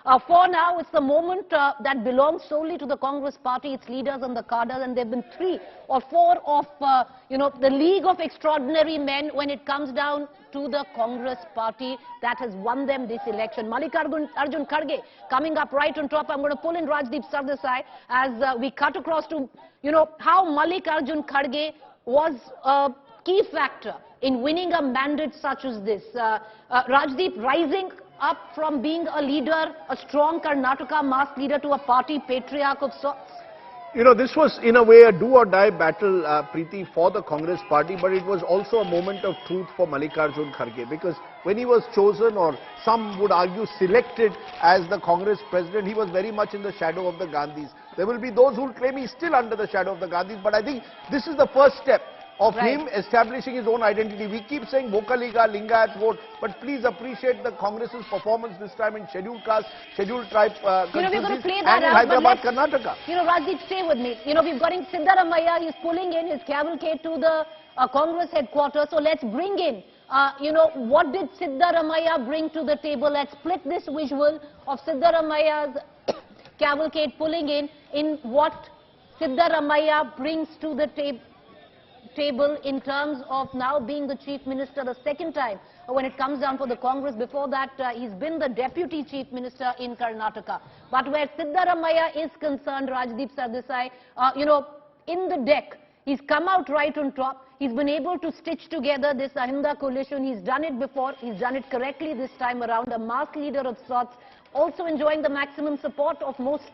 For now, it's the moment that belongs solely to the Congress party, its leaders and the cadres, and there have been 3 or 4 of, the League of Extraordinary Men when it comes down to the Congress party that has won them this election. Arjun Kharge coming up right on top. I'm going to pull in Rajdeep Sardesai as we cut across to, how Arjun Kharge was a key factor in winning a mandate such as this. Rajdeep rising up from being a leader, a strong Karnataka mass leader, to a party patriarch of sorts. This was in a way a do-or-die battle, Preeti, for the Congress party, but it was also a moment of truth for Arjun Kharge, because when he was chosen, or some would argue selected as the Congress president, he was very much in the shadow of the Gandhis. There will be those who will claim he's still under the shadow of the Gandhis, but I think this is the first step of him establishing his own identity. We keep saying Vokaliga, Lingayat vote, but please appreciate the Congress's performance this time in scheduled caste, scheduled tribe constituencies and in Hyderabad, Karnataka. Rajdeep, stay with me. We've got in Siddaramaiah, he's pulling in his cavalcade to the Congress headquarters. So let's bring in, what did Siddaramaiah bring to the table? Let's split this visual of Siddaramaiah's cavalcade pulling in what Siddaramaiah brings to the table in terms of now being the chief minister the second time when it comes down for the Congress. Before that, he's been the deputy chief minister in Karnataka. But where Siddaramaiah is concerned, Rajdeep Sardesai, in the deck, he's come out right on top. He's been able to stitch together this Ahinda coalition. He's done it before. He's done it correctly this time around. A mass leader of sorts, also enjoying the maximum support of most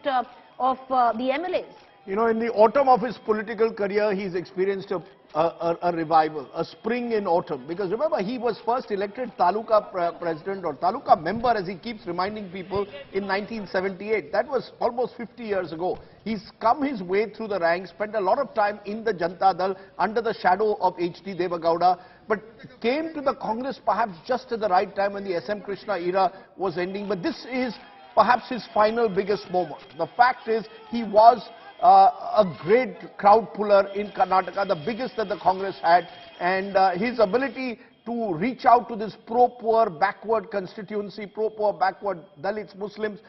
of the MLAs. In the autumn of his political career, he's experienced a revival, a spring in autumn. Because remember, he was first elected Taluka president, or Taluka member, as he keeps reminding people, in 1978. That was almost 50 years ago. He's come his way through the ranks, spent a lot of time in the Janata Dal under the shadow of H.D. Devagowda, but came to the Congress perhaps just at the right time when the S.M. Krishna era was ending. But this is perhaps his final biggest moment. The fact is, he was a great crowd puller in Karnataka, the biggest that the Congress had, and his ability to reach out to this pro-poor backward constituency, pro-poor backward Dalits, Muslims,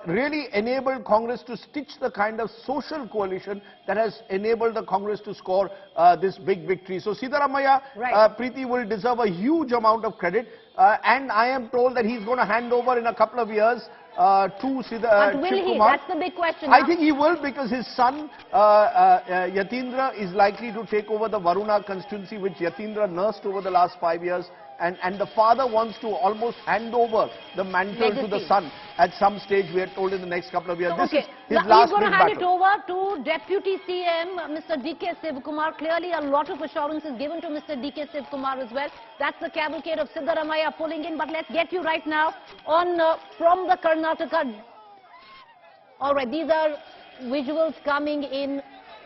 really enabled Congress to stitch the kind of social coalition that has enabled the Congress to score this big victory. So Siddaramaiah, Preeti, will deserve a huge amount of credit, and I am told that he's going to hand over in a couple of years to Shivakumar. Will he? That's the big question. I think he will, because his son Yatindra is likely to take over the Varuna constituency, which Yatindra nursed over the last 5 years. And the father wants to almost hand over the mantle to the son at some stage, we are told, in the next couple of years. So, this is his last big battle. He's going to hand it over to Deputy CM, Mr. DK Shivakumar. Clearly, a lot of assurances given to Mr. DK Shivakumar as well. That's the cavalcade of Siddaramaiah pulling in. But let's get you right now on from the Karnataka. All right, these are visuals coming in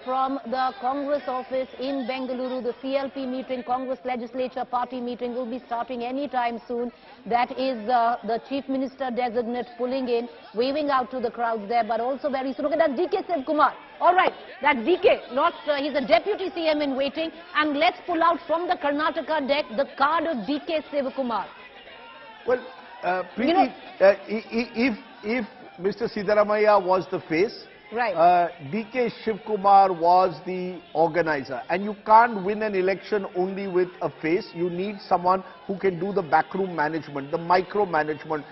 from the Congress office in Bengaluru. The CLP meeting, Congress Legislature Party meeting, will be starting anytime soon. That is the Chief Minister designate pulling in, waving out to the crowds there, but also very soon. Look at that, DK Shivakumar. All right, that's DK, not he's a deputy CM in waiting. And let's pull out from the Karnataka deck the card of DK Shivakumar. Well, Preeti, if Mr. Siddaramaiah was the face, DK Shivakumar was the organizer, and you can't win an election only with a face. You need someone who can do the backroom management, the micro management,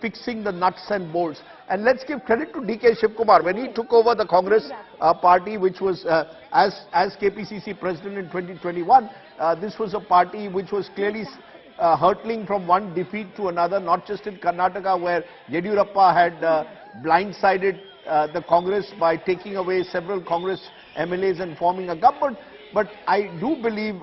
fixing the nuts and bolts. And let's give credit to DK Shivakumar. When he took over the Congress party, which was as KPCC president in 2021, this was a party which was clearly hurtling from one defeat to another, not just in Karnataka, where Yediyurappa had blindsided the Congress by taking away several Congress MLAs and forming a government. But I do believe,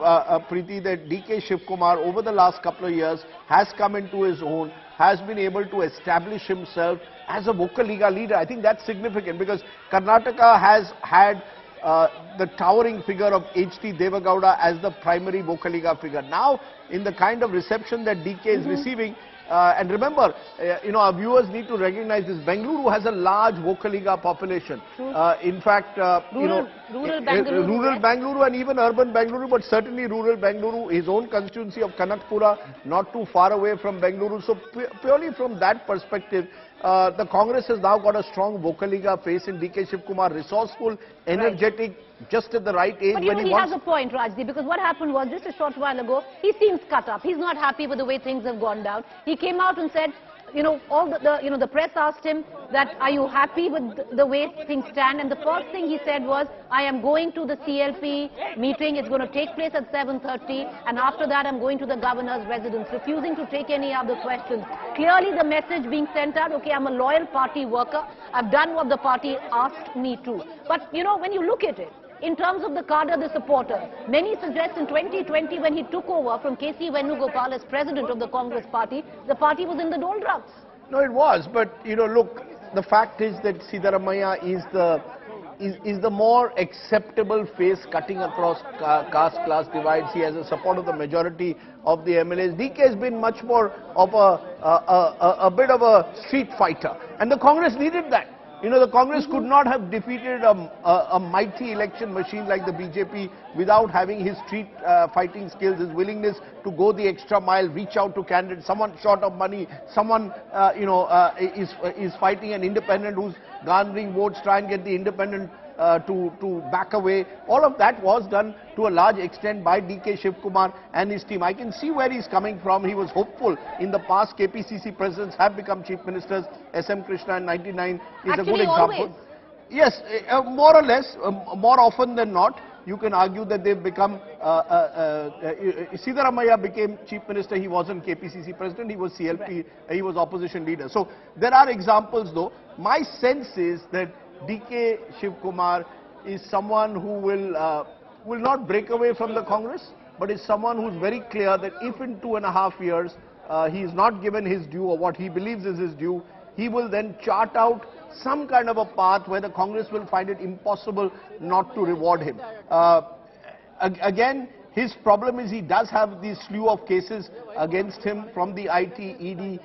Preeti, that DK Shivakumar over the last couple of years has come into his own, has been able to establish himself as a Vokaliga leader. I think that's significant, because Karnataka has had the towering figure of H.D. Devagowda as the primary Vokaliga figure. Now, in the kind of reception that DK is receiving, And remember, our viewers need to recognize this. Bengaluru has a large Vocaliga population. In fact, rural Bengaluru, rural Bengaluru and even urban Bengaluru, but certainly rural Bengaluru, his own constituency of Kanakpura, not too far away from Bengaluru. So purely from that perspective, the Congress has now got a strong Vocaliga face in DK Shivakumar, resourceful, energetic, just at the right age. But he has a point, Rajdeep, because what happened was just a short while ago, he seems cut up. He's not happy with the way things have gone down. He came out and said, all the press asked him that, are you happy with the way things stand? And the first thing he said was, I am going to the CLP meeting. It's going to take place at 7:30. And after that, I'm going to the governor's residence, refusing to take any other questions. Clearly, the message being sent out, okay, I'm a loyal party worker. I've done what the party asked me to. But, when you look at it, in terms of the cadre, the supporters, many suggest in 2020 when he took over from K.C. Venugopal as president of the Congress party, the party was in the doldrums. No, it was. But, look, the fact is that Siddaramaiah is the more acceptable face cutting across caste-class divides. He has the support of the majority of the MLAs. DK has been much more of a bit of a street fighter. And the Congress needed that. The Congress could not have defeated a mighty election machine like the BJP without having his street fighting skills, his willingness to go the extra mile, reach out to candidates, someone short of money, someone, is fighting an independent who's garnering votes, try and get the independent to back away. All of that was done to a large extent by DK Shivakumar and his team. I can see where he's coming from. He was hopeful. In the past, KPCC presidents have become chief ministers. SM Krishna in 99 is a good example. Always. Yes, more or less, more often than not. You can argue that they've become, Siddaramaiah became chief minister, he wasn't KPCC president, he was CLP, he was opposition leader. So there are examples though. My sense is that DK Shivakumar is someone who will not break away from the Congress, but is someone who's very clear that if in 2.5 years he is not given his due or what he believes is his due, he will then chart out some kind of a path where the Congress will find it impossible not to reward him. Again, his problem is he does have this slew of cases against him from the IT, ED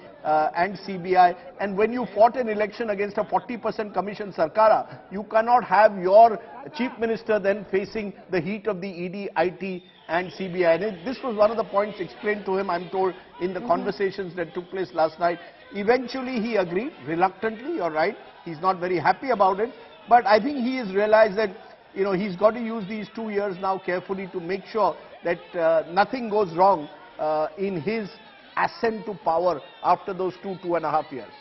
and CBI. And when you fought an election against a 40% commission Sarkara, you cannot have your chief minister then facing the heat of the ED, IT and CBI. And this was one of the points explained to him, I'm told, in the conversations that took place last night. Eventually he agreed, reluctantly, you're right. He's not very happy about it. But I think he has realized that he's got to use these 2 years now carefully to make sure that nothing goes wrong in his ascent to power after those 2.5 years.